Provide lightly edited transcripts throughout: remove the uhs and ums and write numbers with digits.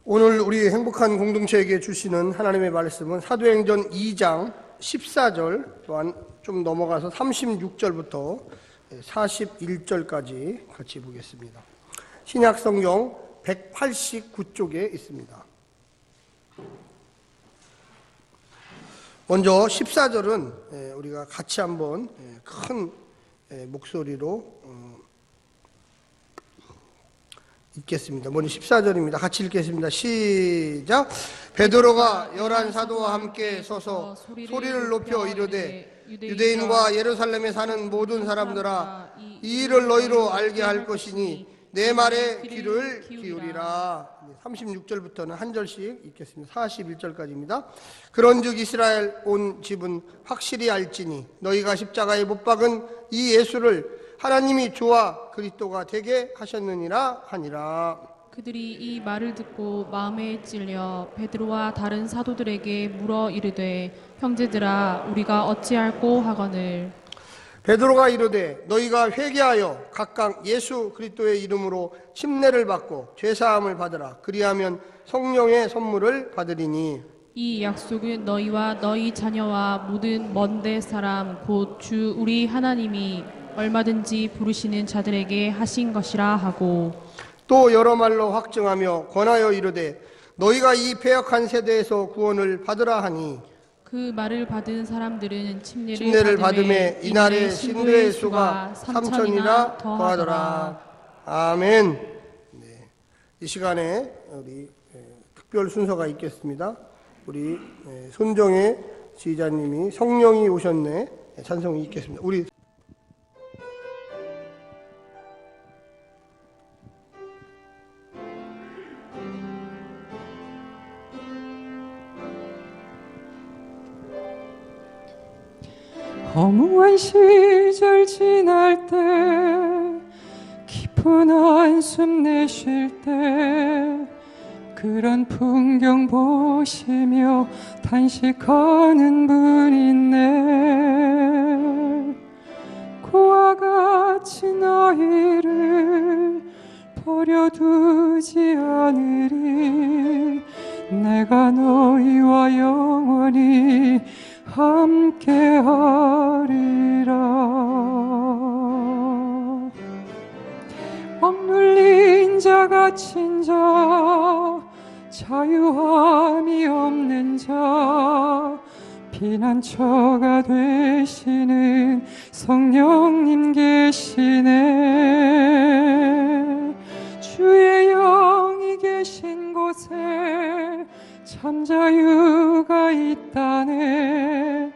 오늘 우리 행복한 공동체에게 주시는 하나님의 말씀은 사도행전 2장 14절 또한 좀 넘어가서 36절부터 41절까지 같이 보겠습니다. 신약성경 189쪽에 있습니다. 먼저 14절은 우리가 같이 한번 큰 목소리로 읽겠습니다. 먼저 14절입니다. 같이 읽겠습니다. 시작. 베드로가 11 사도와 함께 서서 소리를 높여 이르되 유대인과 예루살렘에 사는 모든 사람들아, 이 일을 너희로 알게 할 것이니 내 말에 귀를 기울이라. 36절부터는 한 절씩 읽겠습니다. 41절까지입니다. 그런즉 이스라엘 온 집은 확실히 알지니 너희가 십자가에 못 박은 이 예수를 하나님이 주와 그리스도가 되게 하셨느니라 하니라. 그들이 이 말을 듣고 마음에 찔려 베드로와 다른 사도들에게 물어 이르되 형제들아, 우리가 어찌할꼬 하거늘. 베드로가 이르되 너희가 회개하여 각각 예수 그리스도의 이름으로 침례를 받고 죄사함을 받으라. 그리하면 성령의 선물을 받으리니 이 약속은 너희와 너희 자녀와 모든 먼데 사람 곧 주 우리 하나님이 얼마든지 부르시는 자들에게 하신 것이라 하고, 또 여러 말로 확증하며 권하여 이르되 너희가 이 패역한 세대에서 구원을 받으라 하니 그 말을 받은 사람들은 침례를 받음에 이날의 신도의 수가 3천이나 더하더라. 아멘. 이 시간에 우리 특별 순서가 있겠습니다. 우리 손정혜 지휘자님이 성령이 오셨네 찬송이 있겠습니다. 우리 허무한 시절 지날 때, 깊은 한숨 내쉴 때, 그런 풍경 보시며 탄식하는 분 있네. 그와 같이 너희를 버려두지 않으리. 내가 너희와 영원히 함께하리라. 억눌린 자 갇힌 자 자유함이 없는 자 피난처가 되시는 성령님 계시네. 주의 영이 계신 곳에 참 자유가 있다네.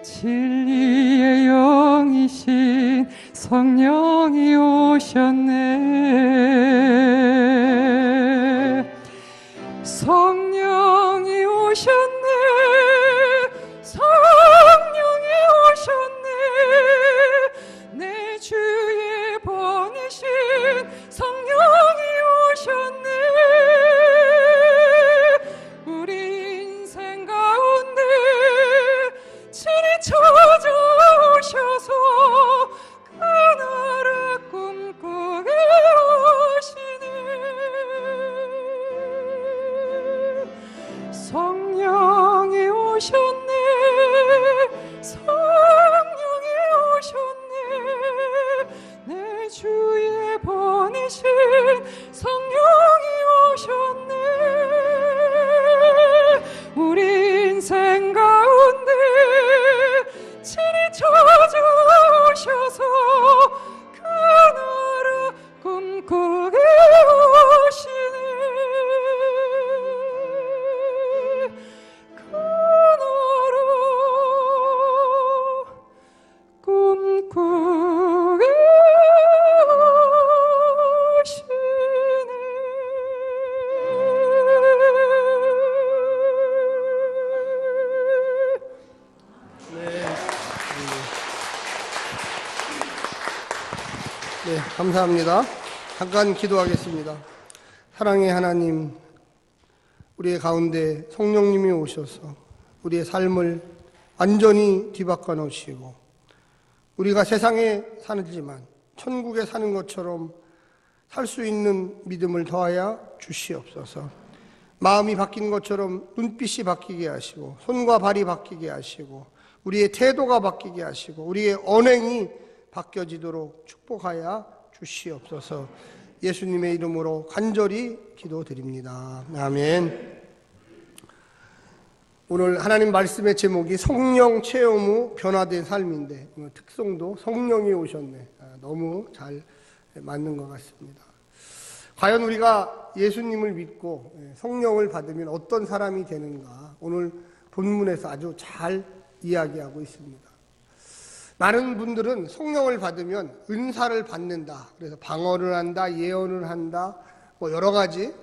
진리의 영이신 성령이 오셨네. 성령이 오셨네. 성령이 오셨네. 내 주에 보내신 성령이 오셨네. 우리 인생 가운데 친히 찾아오셔서 그 나라 꿈꾸게 하시네. 성령이 오셨네. 성령이 오셨네. 내 주에 보내신 성령이 오셨네. 우리 인생 가운데 친히 찾아오셔서 그 나라 꿈꾸게 하시네. 그 나라 꿈꾸게 하시네. 네, 감사합니다. 잠깐 기도하겠습니다. 사랑의 하나님, 우리의 가운데 성령님이 오셔서 우리의 삶을 완전히 뒤바꿔 놓으시고 우리가 세상에 살지만 천국에 사는 것처럼 살 수 있는 믿음을 더하여 주시옵소서. 마음이 바뀌는 것처럼 눈빛이 바뀌게 하시고 손과 발이 바뀌게 하시고 우리의 태도가 바뀌게 하시고 우리의 언행이 바뀌어지도록 축복하여 주시옵소서. 예수님의 이름으로 간절히 기도드립니다. 아멘. 오늘 하나님 말씀의 제목이 성령 체험 후 변화된 삶인데 특성도 성령이 오셨네. 너무 잘 맞는 것 같습니다. 과연 우리가 예수님을 믿고 성령을 받으면 어떤 사람이 되는가, 오늘 본문에서 아주 잘 이야기하고 있습니다. 많은 분들은 성령을 받으면 은사를 받는다, 그래서 방언을 한다, 예언을 한다, 여러 가지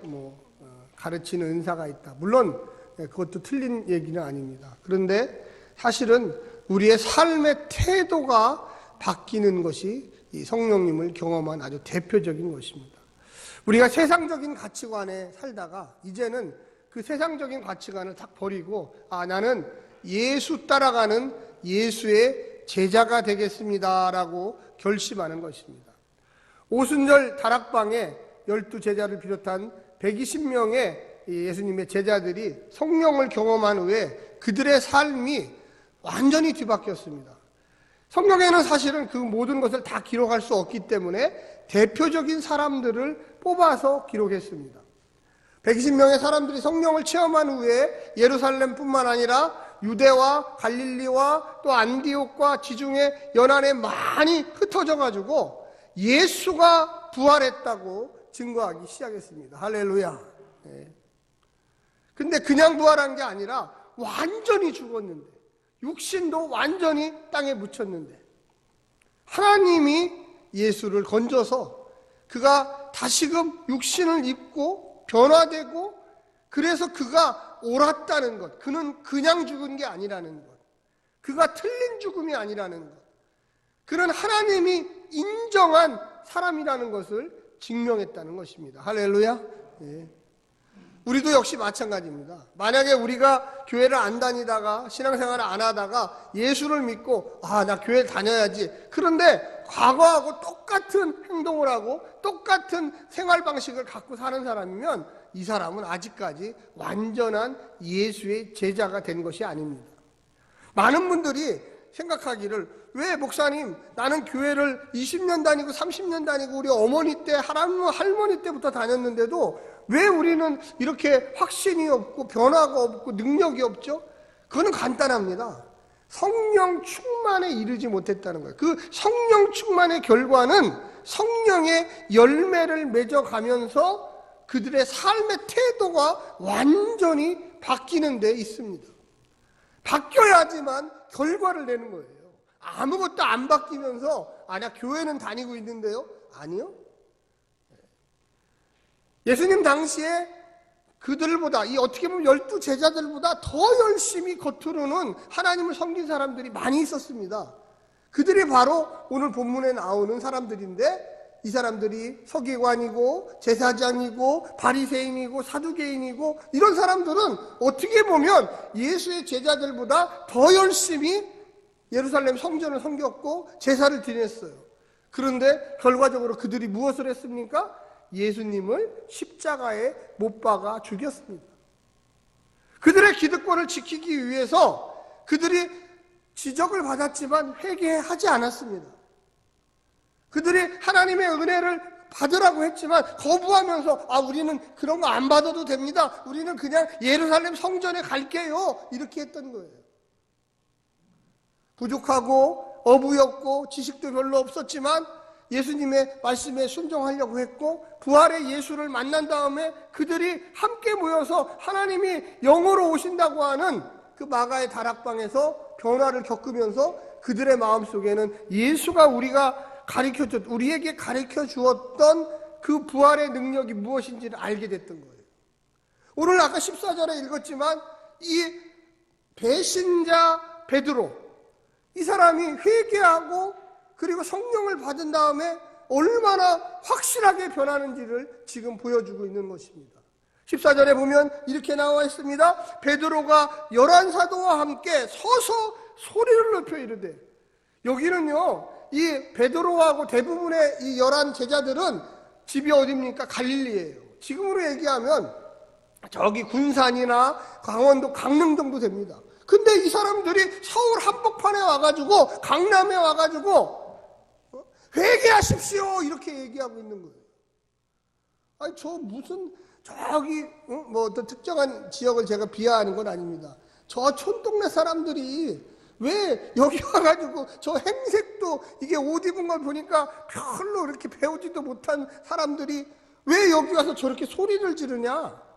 가르치는 은사가 있다. 물론 그것도 틀린 얘기는 아닙니다. 그런데 사실은 우리의 삶의 태도가 바뀌는 것이 이 성령님을 경험한 아주 대표적인 것입니다. 우리가 세상적인 가치관에 살다가 이제는 그 세상적인 가치관을 딱 버리고 나는 예수 따라가는 예수의 제자가 되겠습니다라고 결심하는 것입니다. 오순절 다락방에 12제자를 비롯한 120명의 예수님의 제자들이 성령을 경험한 후에 그들의 삶이 완전히 뒤바뀌었습니다. 성경에는 사실은 그 모든 것을 다 기록할 수 없기 때문에 대표적인 사람들을 뽑아서 기록했습니다. 120명의 사람들이 성령을 체험한 후에 예루살렘뿐만 아니라 유대와 갈릴리와 또 안디옥과 지중해 연안에 많이 흩어져 가지고 예수가 부활했다고 증거하기 시작했습니다. 할렐루야. 근데 그냥 부활한 게 아니라 완전히 죽었는데, 육신도 완전히 땅에 묻혔는데 하나님이 예수를 건져서 그가 다시금 육신을 입고 변화되고, 그래서 그가 옳았다는 것, 그는 그냥 죽은 게 아니라는 것, 그가 틀린 죽음이 아니라는 것, 그는 하나님이 인정한 사람이라는 것을 증명했다는 것입니다. 할렐루야. 우리도 역시 마찬가지입니다. 만약에 우리가 교회를 안 다니다가 신앙생활을 안 하다가 예수를 믿고 나 교회 다녀야지, 그런데 과거하고 똑같은 행동을 하고 똑같은 생활 방식을 갖고 사는 사람이면 이 사람은 아직까지 완전한 예수의 제자가 된 것이 아닙니다. 많은 분들이 생각하기를, 왜 목사님 나는 교회를 20년 다니고 30년 다니고 우리 어머니 때 할머니 때부터 다녔는데도 왜 우리는 이렇게 확신이 없고 변화가 없고 능력이 없죠? 그거는 간단합니다. 성령 충만에 이르지 못했다는 거예요. 그 성령 충만의 결과는 성령의 열매를 맺어가면서 그들의 삶의 태도가 완전히 바뀌는 데 있습니다. 바뀌어야지만 결과를 내는 거예요. 아무것도 안 바뀌면서 나 교회는 다니고 있는데요? 아니요. 예수님 당시에 그들보다, 어떻게 보면 12제자들보다 더 열심히 겉으로는 하나님을 섬긴 사람들이 많이 있었습니다. 그들이 바로 오늘 본문에 나오는 사람들인데, 이 사람들이 서기관이고 제사장이고 바리새인이고 사두개인이고, 이런 사람들은 어떻게 보면 예수의 제자들보다 더 열심히 예루살렘 성전을 섬겼고 제사를 지냈어요. 그런데 결과적으로 그들이 무엇을 했습니까? 예수님을 십자가에 못 박아 죽였습니다. 그들의 기득권을 지키기 위해서 그들이 지적을 받았지만 회개하지 않았습니다. 그들이 하나님의 은혜를 받으라고 했지만 거부하면서 우리는 그런 거 안 받아도 됩니다, 우리는 그냥 예루살렘 성전에 갈게요, 이렇게 했던 거예요. 부족하고 어부였고 지식도 별로 없었지만 예수님의 말씀에 순종하려고 했고, 부활의 예수를 만난 다음에 그들이 함께 모여서 하나님이 영으로 오신다고 하는 그 마가의 다락방에서 변화를 겪으면서 그들의 마음속에는 예수가 우리에게 가르쳐 주었던 그 부활의 능력이 무엇인지를 알게 됐던 거예요. 오늘 아까 14절에 읽었지만 이 배신자 베드로, 이 사람이 회개하고 그리고 성령을 받은 다음에 얼마나 확실하게 변하는지를 지금 보여주고 있는 것입니다. 14절에 보면 이렇게 나와 있습니다. 베드로가 11사도와 함께 서서 소리를 높여 이르되, 여기는요, 이 베드로하고 대부분의 이 11 제자들은 집이 어디입니까? 갈릴리예요. 지금으로 얘기하면 저기 군산이나 강원도 강릉 정도 됩니다. 근데 이 사람들이 서울 한복판에 와가지고 강남에 와가지고 회개하십시오 이렇게 얘기하고 있는 거예요. 아니 저 무슨 저기 뭐 어떤 특정한 지역을 제가 비하하는 건 아닙니다. 저 촌동네 사람들이 왜 여기 와가지고 저 행색도 이게 옷 입은 걸 보니까 별로 이렇게 배우지도 못한 사람들이 왜 여기 와서 저렇게 소리를 지르냐?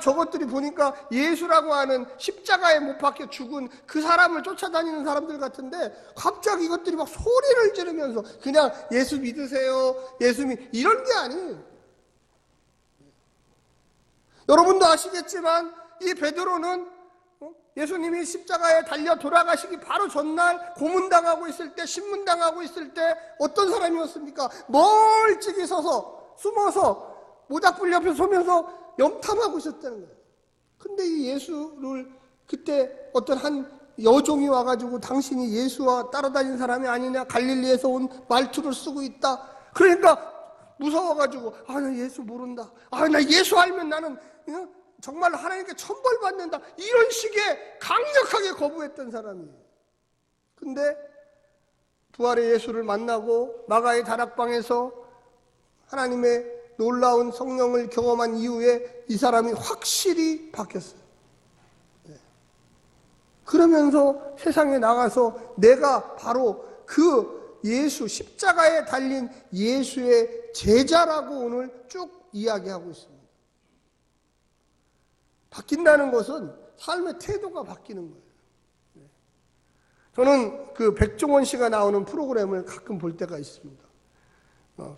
저것들이 보니까 예수라고 하는 십자가에 못 박혀 죽은 그 사람을 쫓아다니는 사람들 같은데 갑자기 이것들이 막 소리를 지르면서 그냥 예수 믿으세요. 이런 게 아니에요. 여러분도 아시겠지만 이 베드로는 예수님이 십자가에 달려 돌아가시기 바로 전날 고문당하고 있을 때, 신문당하고 있을 때 어떤 사람이었습니까? 멀찍이 서서 숨어서 모닥불 옆에 서면서 염탐하고 있었다는 거예요. 근데 이 예수를 그때 어떤 한 여종이 와가지고 당신이 예수와 따라다니는 사람이 아니냐, 갈릴리에서 온 말투를 쓰고 있다. 그러니까 무서워가지고 나 예수 모른다. 나 예수 알면 나는 정말 하나님께 천벌 받는다. 이런 식의 강력하게 거부했던 사람이에요. 근데 부활의 예수를 만나고 마가의 다락방에서 하나님의 놀라운 성령을 경험한 이후에 이 사람이 확실히 바뀌었어요. 그러면서 세상에 나가서 내가 바로 그 예수, 십자가에 달린 예수의 제자라고 오늘 쭉 이야기하고 있습니다. 바뀐다는 것은 삶의 태도가 바뀌는 거예요. 저는 그 백종원 씨가 나오는 프로그램을 가끔 볼 때가 있습니다.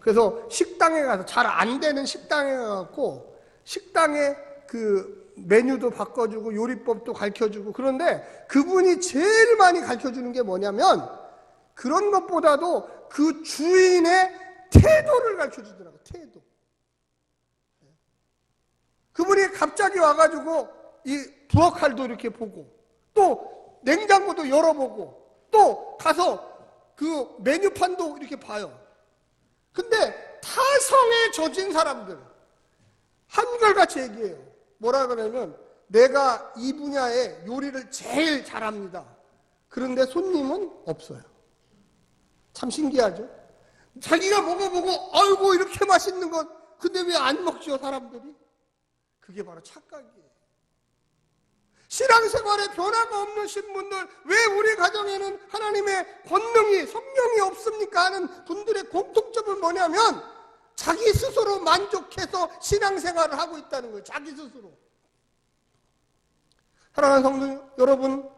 그래서 식당에 가서 잘 안 되는 식당에 가서 식당에 그 메뉴도 바꿔주고 요리법도 가르쳐주고 그런데 그분이 제일 많이 가르쳐주는 게 뭐냐면 그런 것보다도 그 주인의 태도를 가르쳐주더라고요. 태도. 그분이 갑자기 와가지고 이 부엌칼도 이렇게 보고 또 냉장고도 열어보고 또 가서 그 메뉴판도 이렇게 봐요. 근데 타성에 젖은 사람들 한결같이 얘기해요. 뭐라 그러면 내가 이 분야의 요리를 제일 잘합니다. 그런데 손님은 없어요. 참 신기하죠? 자기가 먹어보고 아이고 이렇게 맛있는 것 근데 왜 안 먹죠 사람들이? 그게 바로 착각이에요. 신앙생활에 변화가 없는 신분들 왜 우리 가정에는 하나님의 권능이 성령이 없습니까 하는 분들의 공통점은 뭐냐면 자기 스스로 만족해서 신앙생활을 하고 있다는 거예요. 자기 스스로. 사랑하는 성도 여러분,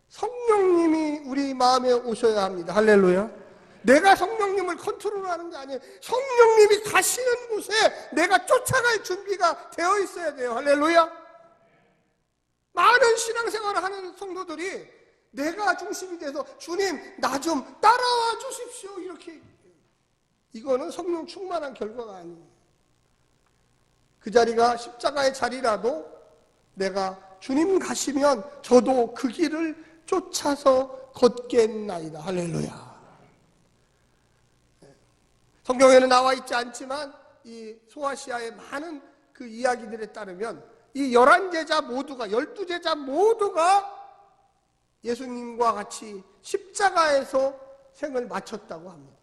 성령님이 우리 마음에 오셔야 합니다. 할렐루야. 내가 성령님을 컨트롤하는 게 아니에요. 성령님이 가시는 곳에 내가 쫓아갈 준비가 되어 있어야 돼요. 할렐루야. 많은 신앙생활을 하는 성도들이 내가 중심이 돼서 주님 나 좀 따라와 주십시오 이렇게 이거는 성령 충만한 결과가 아니에요. 그 자리가 십자가의 자리라도 내가 주님 가시면 저도 그 길을 쫓아서 걷겠나이다. 할렐루야. 성경에는 나와 있지 않지만 이 소아시아의 많은 그 이야기들에 따르면 이 11제자 모두가 12제자 모두가 예수님과 같이 십자가에서 생을 마쳤다고 합니다.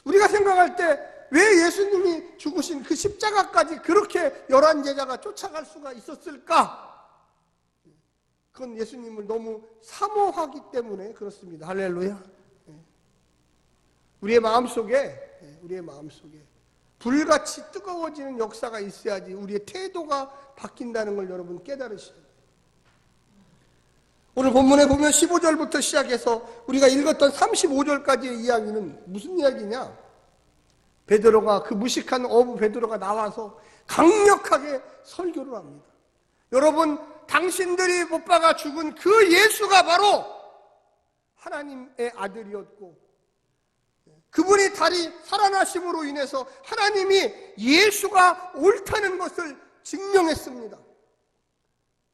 우리가 생각할 때 왜 예수님이 죽으신 그 십자가까지 그렇게 11제자가 쫓아갈 수가 있었을까? 그건 예수님을 너무 사모하기 때문에 그렇습니다. 할렐루야. 우리의 마음속에 불같이 뜨거워지는 역사가 있어야지 우리의 태도가 바뀐다는 걸 여러분 깨달으셔야 돼요. 오늘 본문에 보면 15절부터 시작해서 우리가 읽었던 35절까지의 이야기는 무슨 이야기냐? 베드로가 그 무식한 어부 베드로가 나와서 강력하게 설교를 합니다. 여러분, 당신들이 못 박아 죽은 그 예수가 바로 하나님의 아들이었고 그분이 다리 살아나심으로 인해서 하나님이 예수가 옳다는 것을 증명했습니다.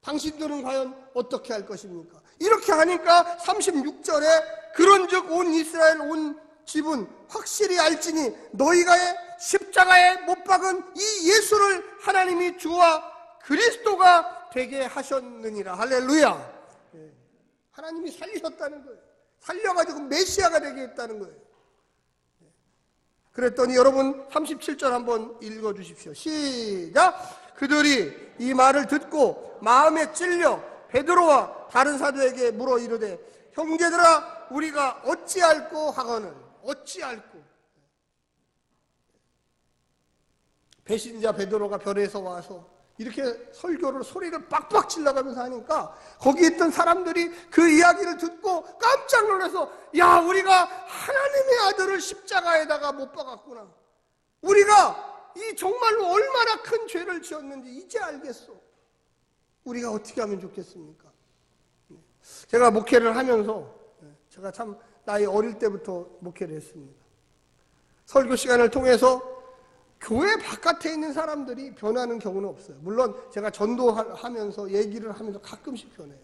당신들은 과연 어떻게 할 것입니까? 이렇게 하니까 36절에 그런즉 온 이스라엘 온 집은 확실히 알지니 너희가 십자가에 못 박은 이 예수를 하나님이 주와 그리스도가 되게 하셨느니라. 할렐루야. 하나님이 살리셨다는 거예요. 살려가지고 메시아가 되게 했다는 거예요. 그랬더니 여러분 37절 한번 읽어주십시오. 시작. 그들이 이 말을 듣고 마음에 찔려 베드로와 다른 사도에게 물어 이르되 형제들아 우리가 어찌할꼬 하거늘. 어찌할꼬. 배신자 베드로가 별에서 와서 이렇게 설교를 소리를 빡빡 질러가면서 하니까 거기 있던 사람들이 그 이야기를 듣고 깜짝 놀라서 야 우리가 하나님의 아들을 십자가에다가 못 박았구나. 우리가 이 정말로 얼마나 큰 죄를 지었는지 이제 알겠어. 우리가 어떻게 하면 좋겠습니까? 제가 목회를 하면서 제가 참 나이 어릴 때부터 목회를 했습니다. 설교 시간을 통해서 교회 바깥에 있는 사람들이 변하는 경우는 없어요. 물론 제가 전도하면서 얘기를 하면서 가끔씩 변해요.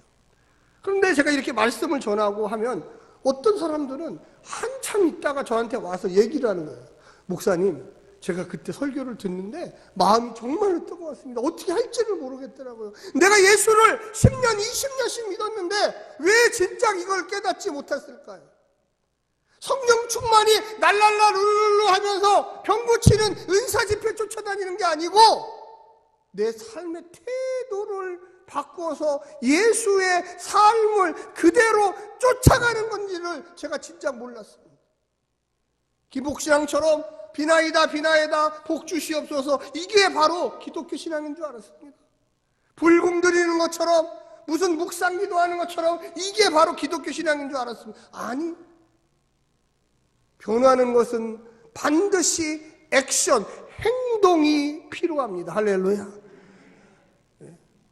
그런데 제가 이렇게 말씀을 전하고 하면 어떤 사람들은 한참 있다가 저한테 와서 얘기를 하는 거예요. 목사님, 제가 그때 설교를 듣는데 마음이 정말로 뜨거웠습니다. 어떻게 할지를 모르겠더라고요. 내가 예수를 10년, 20년씩 믿었는데 왜 진짜 이걸 깨닫지 못했을까요? 성령 충만이 날랄라 룰루루 하면서 병 고치는 은사 집회 쫓아다니는 게 아니고 내 삶의 태도를 바꿔서 예수의 삶을 그대로 쫓아가는 건지를 제가 진짜 몰랐습니다. 기복신앙처럼 비나이다 비나이다 복 주시옵소서 이게 바로 기독교 신앙인 줄 알았습니다. 불금 드리는 것처럼 무슨 묵상 기도하는 것처럼 이게 바로 기독교 신앙인 줄 알았습니다. 아니, 변화하는 것은 반드시 액션, 행동이 필요합니다. 할렐루야.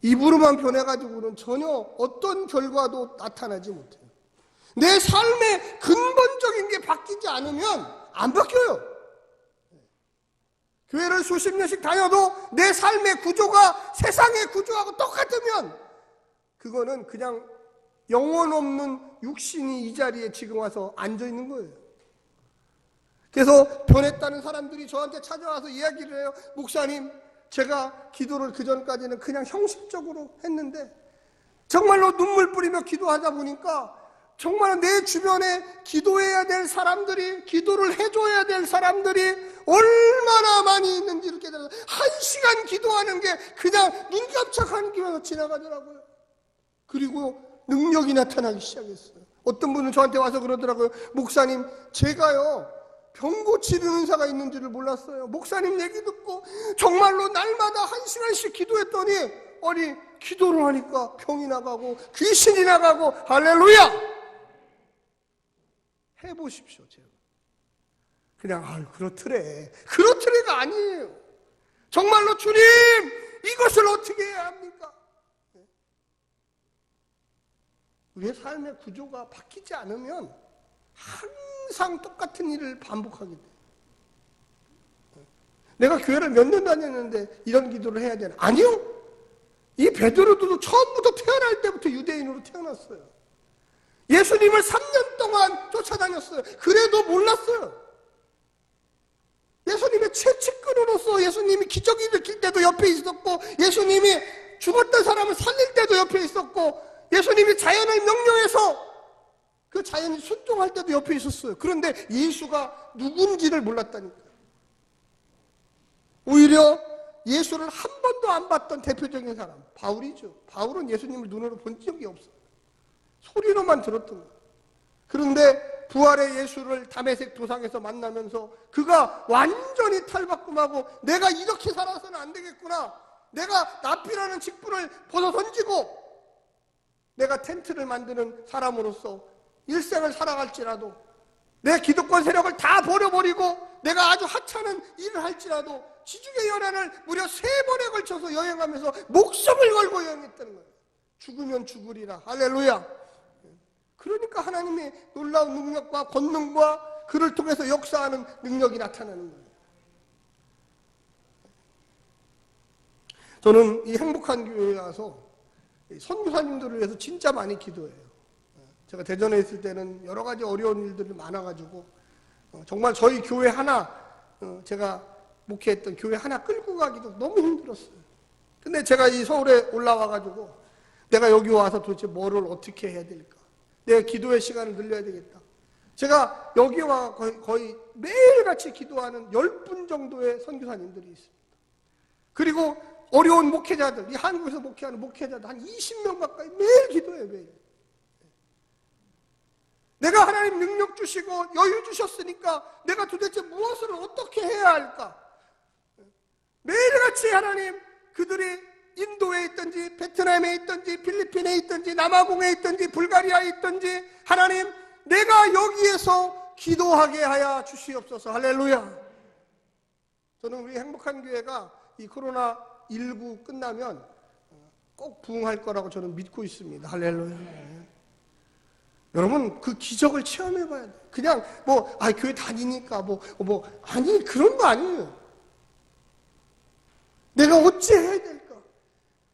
입으로만 변해가지고는 전혀 어떤 결과도 나타나지 못해요. 내 삶의 근본적인 게 바뀌지 않으면 안 바뀌어요. 교회를 수십 년씩 다녀도 내 삶의 구조가 세상의 구조하고 똑같으면 그거는 그냥 영혼 없는 육신이 이 자리에 지금 와서 앉아 있는 거예요. 그래서 변했다는 사람들이 저한테 찾아와서 이야기를 해요. 목사님, 제가 기도를 그전까지는 그냥 형식적으로 했는데 정말로 눈물 뿌리며 기도하다 보니까 정말 내 주변에 기도해야 될 사람들이, 기도를 해줘야 될 사람들이 얼마나 많이 있는지를 깨달아서 1시간 기도하는 게 그냥 눈 깜짝하는 기면서 지나가더라고요. 그리고 능력이 나타나기 시작했어요. 어떤 분은 저한테 와서 그러더라고요. 목사님, 제가요 병 고치는 은사가 있는지를 몰랐어요. 목사님 얘기 듣고 정말로 날마다 1시간씩 기도했더니 아니 기도를 하니까 병이 나가고 귀신이 나가고 할렐루야! 해보십시오. 제가 그냥 그렇더래가 아니에요. 정말로 주님 이것을 어떻게 해야 합니까? 우리의 삶의 구조가 바뀌지 않으면 항상 똑같은 일을 반복하게 돼요. 내가 교회를 몇 년 다녔는데 이런 기도를 해야 되나? 아니요. 이 베드로도 처음부터 태어날 때부터 유대인으로 태어났어요. 예수님을 3년 동안 쫓아다녔어요. 그래도 몰랐어요. 예수님의 채찍꾼으로서 예수님이 기적이 일으킬 때도 옆에 있었고, 예수님이 죽었던 사람을 살릴 때도 옆에 있었고, 예수님이 자연을 명령해서 그 자연이 순종할 때도 옆에 있었어요. 그런데 예수가 누군지를 몰랐다니까요. 오히려 예수를 한 번도 안 봤던 대표적인 사람 바울이죠. 바울은 예수님을 눈으로 본 적이 없어요. 소리로만 들었던 거예요. 그런데 부활의 예수를 다메섹 도상에서 만나면서 그가 완전히 탈바꿈하고 내가 이렇게 살아서는 안 되겠구나. 내가 납비라는 직분을 벗어 던지고 내가 텐트를 만드는 사람으로서 일생을 살아갈지라도 내 기득권 세력을 다 버려버리고 내가 아주 하찮은 일을 할지라도 지중해 연안을 무려 3번에 걸쳐서 여행하면서 목숨을 걸고 여행했다는 거예요. 죽으면 죽으리라. 할렐루야. 그러니까 하나님의 놀라운 능력과 권능과 그를 통해서 역사하는 능력이 나타나는 거예요. 저는 이 행복한 교회에 와서 선교사님들을 위해서 진짜 많이 기도해요. 제가 대전에 있을 때는 여러 가지 어려운 일들이 많아가지고 정말 저희 교회 하나 제가 목회했던 교회 하나 끌고 가기도 너무 힘들었어요. 근데 제가 이 서울에 올라와가지고 내가 여기 와서 도대체 뭐를 어떻게 해야 될까? 내가 기도의 시간을 늘려야 되겠다. 제가 여기 와 거의 매일같이 기도하는 10분 정도의 선교사님들이 있습니다. 그리고 어려운 목회자들, 이 한국에서 목회하는 목회자들 한 20명 가까이 매일 기도해요, 매일. 내가 하나님 능력 주시고 여유 주셨으니까 내가 도대체 무엇을 어떻게 해야 할까? 매일같이 하나님, 그들이 인도에 있든지 베트남에 있든지 필리핀에 있든지 남아공에 있든지 불가리아에 있든지 하나님, 내가 여기에서 기도하게 하여 주시옵소서. 할렐루야. 저는 우리 행복한 교회가 이 코로나19 끝나면 꼭 부흥할 거라고 저는 믿고 있습니다. 할렐루야. 여러분, 그 기적을 체험해 봐야 돼요. 그냥 교회 다니니까 아니, 그런 거 아니에요. 내가 어찌 해야 될까?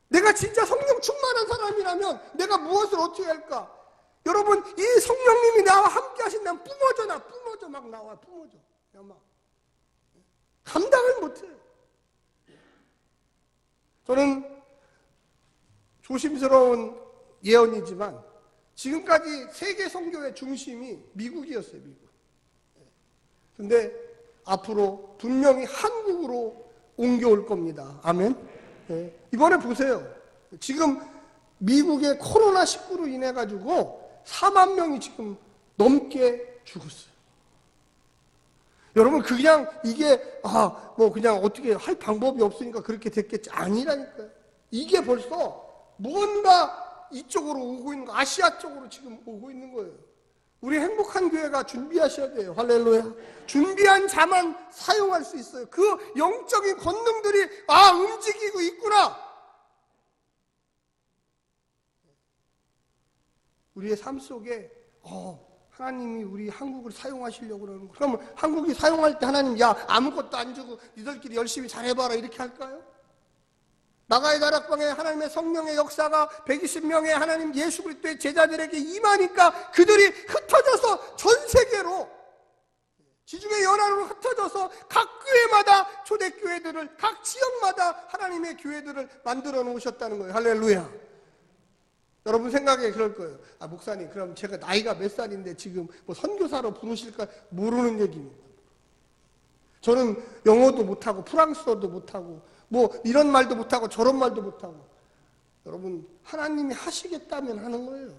내가 진짜 성령 충만한 사람이라면 내가 무엇을 어떻게 할까? 여러분, 이 성령님이 나와 함께 하신다면 뿜어져 막 나와, 뿜어져. 그냥 막 감당을 못해요. 저는 조심스러운 예언이지만 지금까지 세계 선교의 중심이 미국이었어요, 미국. 근데 앞으로 분명히 한국으로 옮겨올 겁니다. 아멘. 이번에 보세요. 지금 미국의 코로나19로 인해 가지고 4만 명이 지금 넘게 죽었어요. 여러분, 그냥 이게 그냥 어떻게 할 방법이 없으니까 그렇게 됐겠지, 아니라니까요. 이게 벌써 뭔가 이쪽으로 오고 있는 거, 아시아 쪽으로 지금 오고 있는 거예요. 우리 행복한 교회가 준비하셔야 돼요. 할렐루야. 준비한 자만 사용할 수 있어요. 그 영적인 권능들이 움직이고 있구나. 우리의 삶 속에 하나님이 우리 한국을 사용하시려고 그러는 거. 그러면 한국이 사용할 때 하나님, 아무것도 안 주고 니들끼리 열심히 잘해봐라, 이렇게 할까요? 나가의 다락방에 하나님의 성령의 역사가 120명의 하나님 예수 그리스도의 제자들에게 임하니까 그들이 흩어져서 전 세계로, 지중해 연안으로 흩어져서 각 교회마다 초대교회들을, 각 지역마다 하나님의 교회들을 만들어 놓으셨다는 거예요. 할렐루야. 여러분 생각에 그럴 거예요. 목사님, 그럼 제가 나이가 몇 살인데 지금 선교사로 부르실까? 모르는 얘기입니다. 저는 영어도 못하고 프랑스어도 못하고 이런 말도 못하고 저런 말도 못하고. 여러분, 하나님이 하시겠다면 하는 거예요.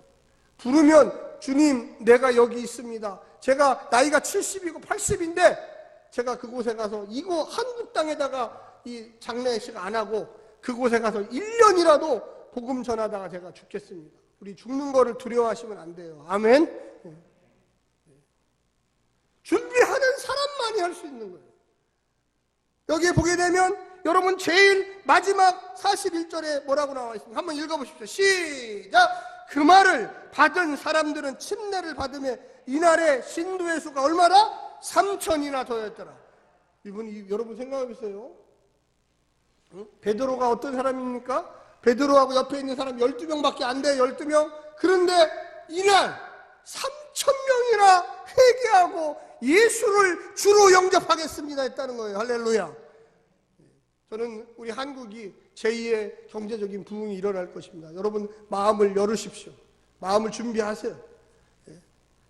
부르면 주님, 내가 여기 있습니다. 제가 나이가 70이고 80인데 제가 그곳에 가서 이거 한국 땅에다가 이 장례식 안 하고 그곳에 가서 1년이라도 복음 전하다가 제가 죽겠습니다. 우리 죽는 거를 두려워하시면 안 돼요. 아멘. 준비하는 사람만이 할 수 있는 거예요. 여기에 보게 되면 여러분 제일 마지막 41절에 뭐라고 나와 있습니까? 한번 읽어보십시오. 시작! 그 말을 받은 사람들은 침례를 받으며 이날에 신도의 수가 얼마나? 3,000이나 더였더라. 이분이, 여러분 생각해 보세요. 베드로가 어떤 사람입니까? 베드로하고 옆에 있는 사람 12명밖에 안 돼요. 12명. 그런데 이날 3,000명이나 회개하고 예수를 주로 영접하겠습니다 했다는 거예요. 할렐루야. 저는 우리 한국이 제2의 경제적인 부흥이 일어날 것입니다. 여러분, 마음을 열으십시오. 마음을 준비하세요.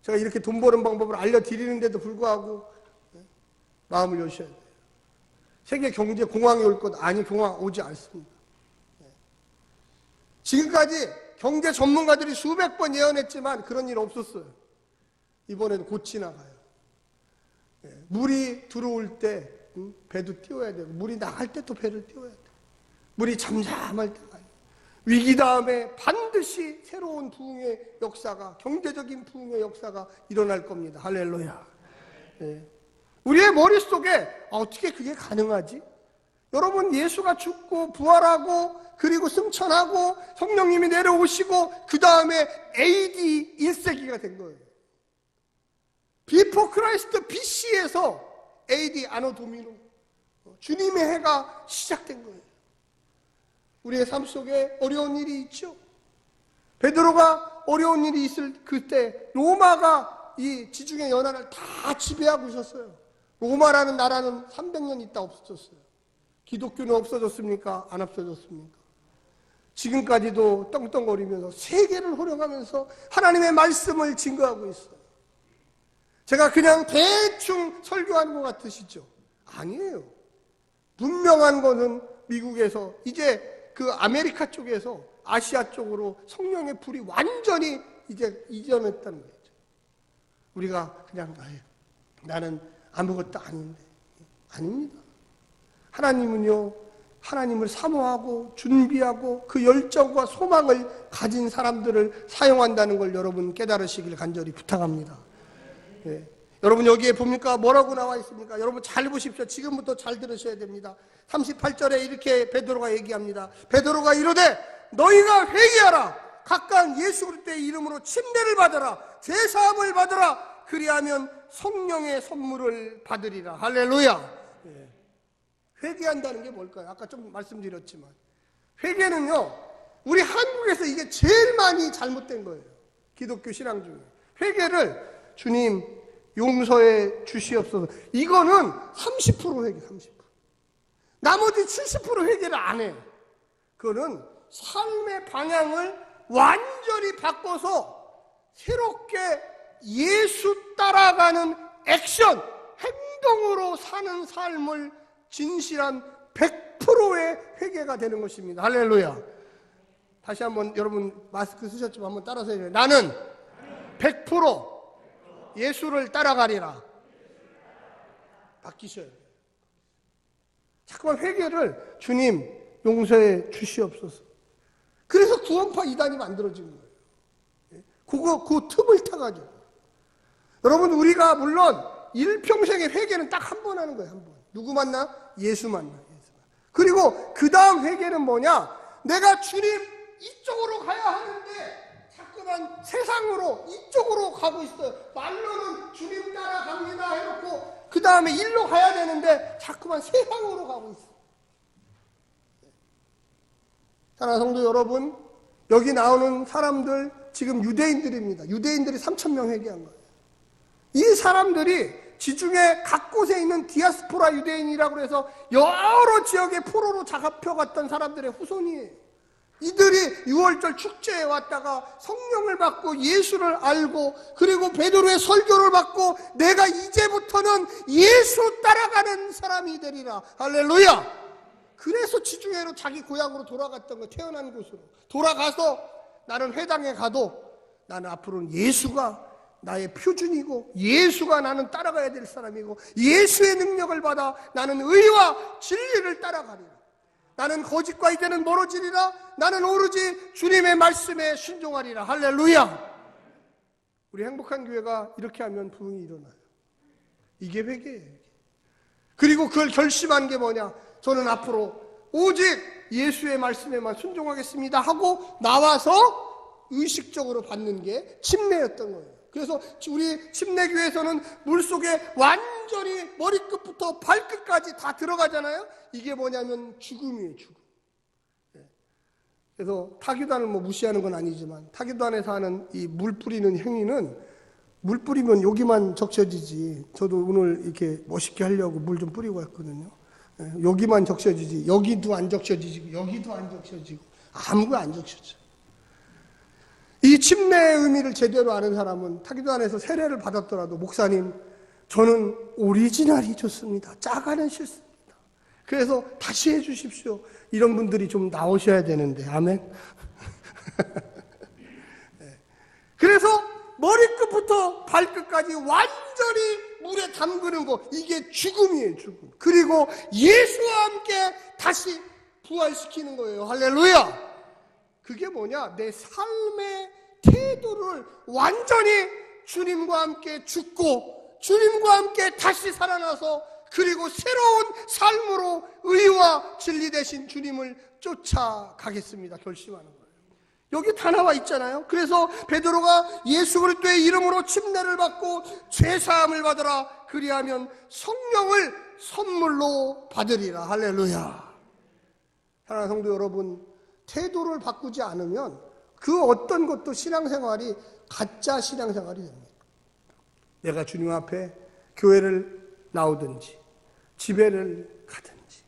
제가 이렇게 돈 버는 방법을 알려드리는데도 불구하고 마음을 여셔야 돼요. 세계 경제 공황이 올 것, 아니, 공황 오지 않습니다. 지금까지 경제 전문가들이 수백 번 예언했지만 그런 일 없었어요. 이번에도 곧 지나가요. 물이 들어올 때 배도 띄워야 되고, 물이 나갈 때 또 배를 띄워야 돼요. 물이 잠잠할 때가 아니에요. 위기 다음에 반드시 새로운 부흥의 역사가, 경제적인 부흥의 역사가 일어날 겁니다. 할렐루야. 우리의 머릿속에 어떻게 그게 가능하지? 여러분, 예수가 죽고 부활하고 그리고 승천하고 성령님이 내려오시고 그 다음에 AD 1세기가 된 거예요. 비포 크라이스트 BC에서 AD 아노 도미노, 주님의 해가 시작된 거예요. 우리의 삶 속에 어려운 일이 있죠. 베드로가 어려운 일이 있을 그때 로마가 이 지중해 연안을 다 지배하고 있었어요. 로마라는 나라는 300년 있다 없어졌어요. 기독교는 없어졌습니까? 안 없어졌습니까? 지금까지도 떵떵거리면서 세계를 호령하면서 하나님의 말씀을 증거하고 있어요. 제가 그냥 대충 설교하는 것 같으시죠? 아니에요. 분명한 것은 미국에서 이제 그 아메리카 쪽에서 아시아 쪽으로 성령의 불이 완전히 이제 이전했다는 거죠. 우리가 그냥 나는 아무것도 아닌데, 아닙니다. 하나님은요, 하나님을 사모하고 준비하고 그 열정과 소망을 가진 사람들을 사용한다는 걸 여러분 깨달으시길 간절히 부탁합니다. 예. 여러분 여기에 봅니까? 뭐라고 나와 있습니까? 여러분 잘 보십시오. 지금부터 잘 들으셔야 됩니다. 38절에 이렇게 베드로가 얘기합니다. 베드로가 이르되 너희가 회개하라. 각각 예수 그리스도의 이름으로 침례를 받아라. 제사함을 받아라. 그리하면 성령의 선물을 받으리라. 할렐루야. 예. 회개한다는 게 뭘까요? 아까 좀 말씀드렸지만 회개는요, 우리 한국에서 이게 제일 많이 잘못된 거예요. 기독교 신앙 중에 회개를 주님 용서해 주시옵소서, 이거는 30% 회개, 30%. 나머지 70% 회개를 안 해요. 그거는 삶의 방향을 완전히 바꿔서 새롭게 예수 따라가는 액션, 행동으로 사는 삶을 진실한 100%의 회개가 되는 것입니다. 할렐루야. 다시 한번, 여러분 마스크 쓰셨지만 한번 따라서 해요. 나는 100% 예수를 따라가리라. 바뀌셔야 돼요. 자꾸만 회개를 주님 용서해 주시옵소서. 그래서 구원파 이단이 만들어진 거예요. 그 틈을 타가지고. 여러분 우리가 물론 일평생의 회개는 딱 한 번 하는 거예요. 한 번. 누구 만나? 예수 만나. 그리고 그 다음 회개는 뭐냐? 내가 주님 이쪽으로 가야 하는데 자꾸만 세상으로 이쪽으로 가고 있어요. 말로는 주님 따라갑니다 해놓고 그 다음에 일로 가야 되는데 자꾸만 세상으로 가고 있어요. 사랑하는 성도 여러분, 여기 나오는 사람들 지금 유대인들입니다. 유대인들이 3,000명 회개한 거예요. 이 사람들이 지중해 각 곳에 있는 디아스포라 유대인이라고 해서 여러 지역의 포로로 잡혀갔던 사람들의 후손이에요. 이들이 6월절 축제에 왔다가 성령을 받고 예수를 알고 그리고 베드로의 설교를 받고 내가 이제부터는 예수 따라가는 사람이 되리라. 할렐루야. 그래서 지중해로 자기 고향으로 돌아갔던 거, 태어난 곳으로 돌아가서 나는 회당에 가도 나는 앞으로는 예수가 나의 표준이고 예수가 나는 따라가야 될 사람이고 예수의 능력을 받아 나는 의와 진리를 따라가리라. 나는 거짓과 이제는 멀어지리라. 나는 오로지 주님의 말씀에 순종하리라. 할렐루야. 우리 행복한 교회가 이렇게 하면 부흥이 일어나요. 이게 회개예요. 그리고 그걸 결심한 게 뭐냐? 저는 앞으로 오직 예수의 말씀에만 순종하겠습니다 하고 나와서 의식적으로 받는 게 침례였던 거예요. 그래서 우리 침례교회에서는 물속에 완전히 머리끝부터 발끝까지 다 들어가잖아요. 이게 뭐냐면 죽음이에요. 죽음. 그래서 타기단을 뭐 무시하는 건 아니지만 타기단에서 하는 이 물 뿌리는 행위는 물 뿌리면 여기만 적셔지지, 저도 오늘 이렇게 멋있게 하려고 물 좀 뿌리고 왔거든요. 여기만 적셔지지 여기도 안 적셔지고 여기도 안 적셔지고 아무거 안 적셔져. 이 침례의 의미를 제대로 아는 사람은 타기단에서 세례를 받았더라도 목사님 저는 오리지널이 좋습니다. 짜가는 싫습니다. 그래서 다시 해 주십시오. 이런 분들이 좀 나오셔야 되는데. 아멘. 그래서 머리끝부터 발끝까지 완전히 물에 담그는 거, 이게 죽음이에요. 죽음. 그리고 예수와 함께 다시 부활시키는 거예요. 할렐루야. 그게 뭐냐? 내 삶의 태도를 완전히 주님과 함께 죽고 주님과 함께 다시 살아나서 그리고 새로운 삶으로 의와 진리 되신 주님을 쫓아가겠습니다. 결심하는 거예요. 여기 다 나와 있잖아요. 그래서 베드로가 예수 그리스도의 이름으로 침례를 받고 죄사함을 받으라. 그리하면 성령을 선물로 받으리라. 할렐루야. 사랑하는 성도 여러분, 태도를 바꾸지 않으면 그 어떤 것도 신앙생활이 가짜 신앙생활이 됩니다. 내가 주님 앞에 교회를 나오든지 집회를 가든지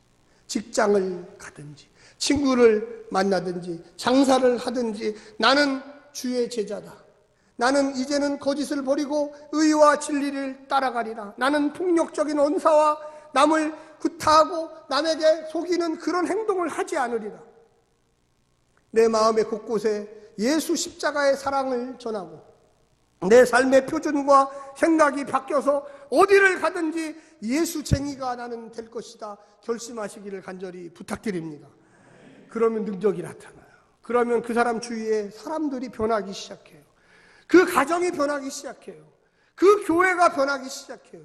직장을 가든지 친구를 만나든지 장사를 하든지 나는 주의 제자다. 나는 이제는 거짓을 버리고 의와 진리를 따라가리라. 나는 폭력적인 언사와 남을 구타하고 남에게 속이는 그런 행동을 하지 않으리라. 내 마음의 곳곳에 예수 십자가의 사랑을 전하고 내 삶의 표준과 생각이 바뀌어서 어디를 가든지 예수쟁이가 나는 될 것이다 결심하시기를 간절히 부탁드립니다. 그러면 능력이 나타나요. 그러면 그 사람 주위에 사람들이 변하기 시작해요. 그 가정이 변하기 시작해요. 그 교회가 변하기 시작해요.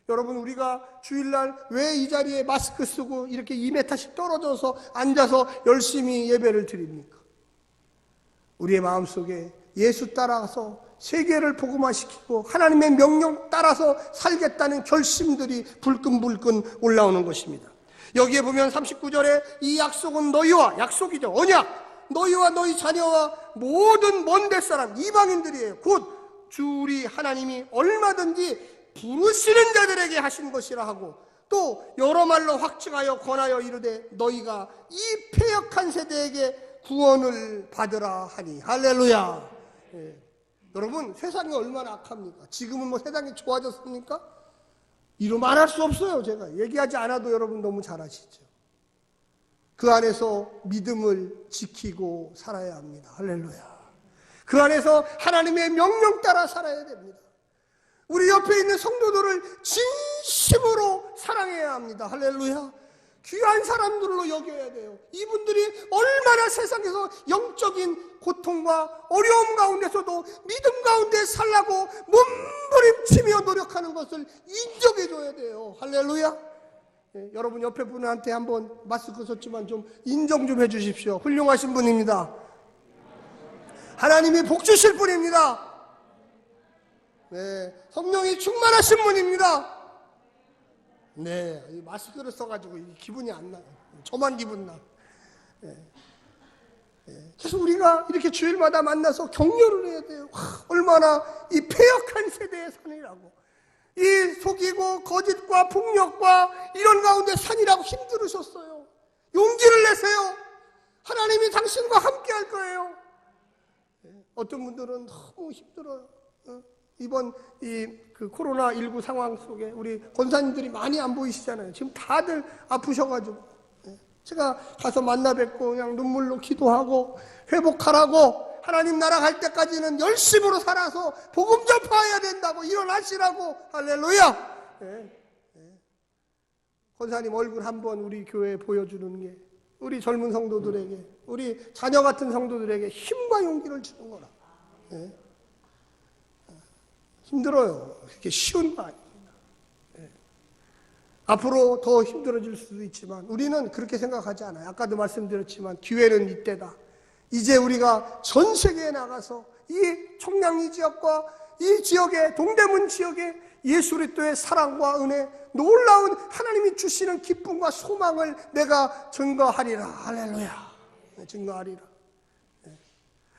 여러분, 우리가 주일날 왜 이 자리에 마스크 쓰고 이렇게 2m씩 떨어져서 앉아서 열심히 예배를 드립니까? 우리의 마음속에 예수 따라서 세계를 복음화시키고 하나님의 명령 따라서 살겠다는 결심들이 불끈불끈 올라오는 것입니다. 여기에 보면 39절에 이 약속은 너희와, 약속이죠, 언약, 너희와 너희 자녀와 모든 먼데 사람 이방인들이에요. 곧 주 우리 하나님이 얼마든지 부르시는 자들에게 하신 것이라 하고, 또 여러 말로 확증하여 권하여 이르되 너희가 이 패역한 세대에게 구원을 받으라 하니. 할렐루야. 여러분, 세상이 얼마나 악합니까? 지금은 뭐 세상이 좋아졌습니까? 이루 말할 수 없어요. 제가 얘기하지 않아도 여러분 너무 잘 아시죠. 그 안에서 믿음을 지키고 살아야 합니다. 할렐루야. 그 안에서 하나님의 명령 따라 살아야 됩니다. 우리 옆에 있는 성도들을 진심으로 사랑해야 합니다. 할렐루야. 귀한 사람들로 여겨야 돼요. 이분들이 얼마나 세상에서 영적인 고통과 어려움 가운데서도 믿음 가운데 살라고 몸부림치며 노력하는 것을 인정해 줘야 돼요. 할렐루야. 여러분 옆에 분한테 한번 마스크 썼지만 좀 인정 좀 해 주십시오. 훌륭하신 분입니다. 하나님이 복 주실 분입니다. 네, 성령이 충만하신 분입니다. 네, 이 마스크를 써가지고 기분이 안 나요. 저만 기분 나. 그래서 우리가 이렇게 주일마다 만나서 격려를 해야 돼요. 얼마나 이 패역한 세대의 산이라고, 이 속이고 거짓과 폭력과 이런 가운데 산이라고 힘들으셨어요. 용기를 내세요. 하나님이 당신과 함께 할 거예요. 어떤 분들은 너무 힘들어요. 이번 그 코로나19 상황 속에 우리 권사님들이 많이 안 보이시잖아요. 지금 다들 아프셔가지고 제가 가서 만나 뵙고 그냥 눈물로 기도하고 회복하라고, 하나님 나라 갈 때까지는 열심으로 살아서 복음 전파해야 된다고, 일어나시라고. 할렐루야. 권사님 얼굴 한번 우리 교회에 보여주는 게 우리 젊은 성도들에게, 우리 자녀 같은 성도들에게 힘과 용기를 주는 거라. 힘들어요. 그렇게 쉬운 거 아닙니다. 앞으로 더 힘들어질 수도 있지만 우리는 그렇게 생각하지 않아요. 아까도 말씀드렸지만 기회는 이때다. 이제 우리가 전 세계에 나가서 이 청량리 지역과 이 지역의 동대문 지역의 예수 그리스도의 사랑과 은혜, 놀라운 하나님이 주시는 기쁨과 소망을 내가 증거하리라. 할렐루야. 증거하리라.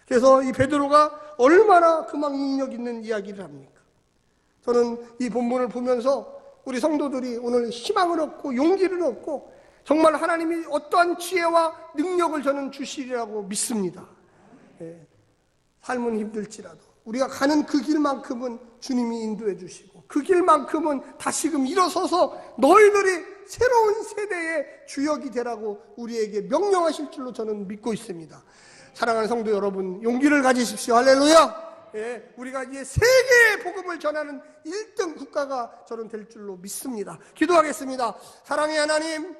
그래서 이 베드로가 얼마나 그만 능력 있는 이야기를 합니까? 저는 이 본문을 보면서 우리 성도들이 오늘 희망을 얻고 용기를 얻고 정말 하나님이 어떠한 지혜와 능력을 저는 주시리라고 믿습니다. 삶은 힘들지라도 우리가 가는 그 길만큼은 주님이 인도해 주시고, 그 길만큼은 다시금 일어서서 너희들이 새로운 세대의 주역이 되라고 우리에게 명령하실 줄로 저는 믿고 있습니다. 사랑하는 성도 여러분, 용기를 가지십시오. 할렐루야. 우리가 이제 세계의 복음을 전하는 1등 국가가 저는 될 줄로 믿습니다. 기도하겠습니다. 사랑의 하나님,